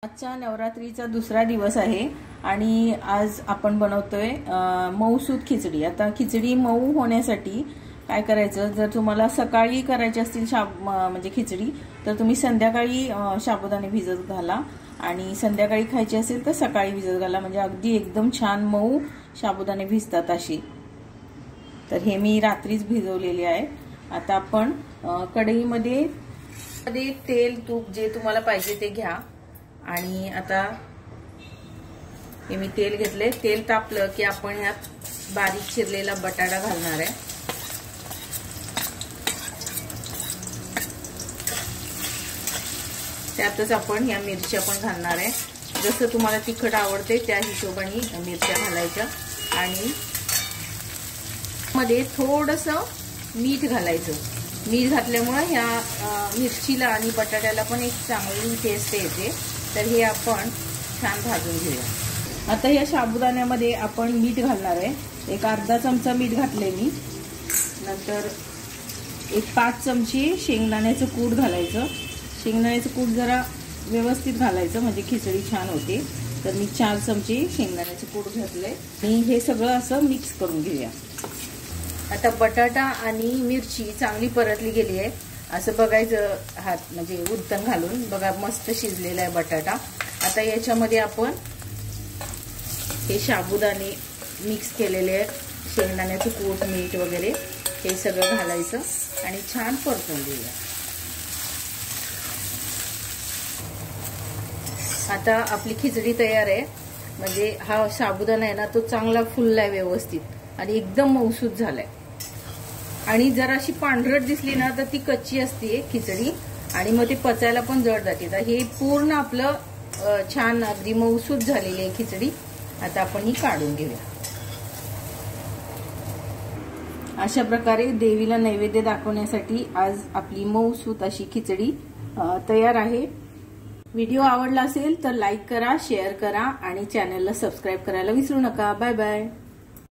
आजच्या नवरात्रीचा दुसरा दिवस आहे आणि आज आपण बनवतोय मऊसूत खिचडी। आता खिचडी मऊ होण्यासाठी काय करायचं, जर तुम्हाला सकाळी करायची असतील म्हणजे खिचडी तर तुम्ही संध्याकाळी साबुदाणे भिजत घाला आणि संध्याकाळी खायची असेल तर सकाळी भिजत घाला, म्हणजे अगदी एकदम छान मऊ साबुदाणे भिजतात अशी। तर हे मी रात्रीच भिजवलेले आहे। आता आपण कढईमध्ये तेल तूप जे तुम्हाला पाहिजे ते घ्या आणि आता हे मी तेल घेतले। तेल तापलं की आपण यात बारीक चिरलेला बटाटा घालणार आहे। त्यातच आपण या मिरच्या पण घालणार आहे। जसं तुम्हाला तिखट आवडते त्या हिशोबाने मिरच्या घालायच्या आणि मध्ये थोडंसं मीठ घालायचं। मीठ घातल्यामुळे ह्या मिरचीला आणि बटाट्याला पण एक चांगली टेस्ट येते। तर हे आपण छान भाजून घेऊया। आता या साबुदाण्यामध्ये आपण मीठ घालणार आहे। एक अर्धा चमचा मीठ घातले मी। नंतर एक 5 चमचे शेंगदाण्याचं कूट घालायचं। शेंगदाण्याचं कूट जरा व्यवस्थित घालायचं म्हणजे खिचडी छान होते। तर मी 4 चमचे शेंगदाण्याचं कूट घातले आणि हे सगळं असं मिक्स करून घेऊया। आता बटाटा आणि मिरची चांगली परतली गेली आहे असं बघायचं, हात म्हणजे उद्दन घालून बघा मस्त शिजलेला आहे बटाटा। आता याच्यामध्ये आपण हे साबुदाणे मिक्स केलेले आहेत, शेंगदाण्याचं कूट मीठ वगैरे हे सगळं घालायचं आणि छान परतून घेऊया। आता आपली खिचडी तयार आहे, म्हणजे हा साबुदाणा आहे ना तो चांगला फुललाय व्यवस्थित आणि एकदम मऊसूत झालाय। आणि जर अशी पांढरट दिसली ना तर ती कच्ची असते खिचडी आणि मग ते पचायला पण जड जाते। तर हे पूर्ण आपलं छान अगदी मऊसूत झालेली आहे खिचडी। आता आपण ही काढून घेऊया। अशा प्रकारे देवीला नैवेद्य दाखवण्यासाठी आज आपली मऊसूत अशी खिचडी तयार आहे। व्हिडिओ आवडला असेल तर लाईक करा, शेअर करा आणि चॅनलला सबस्क्राईब करायला विसरू नका। Bye bye.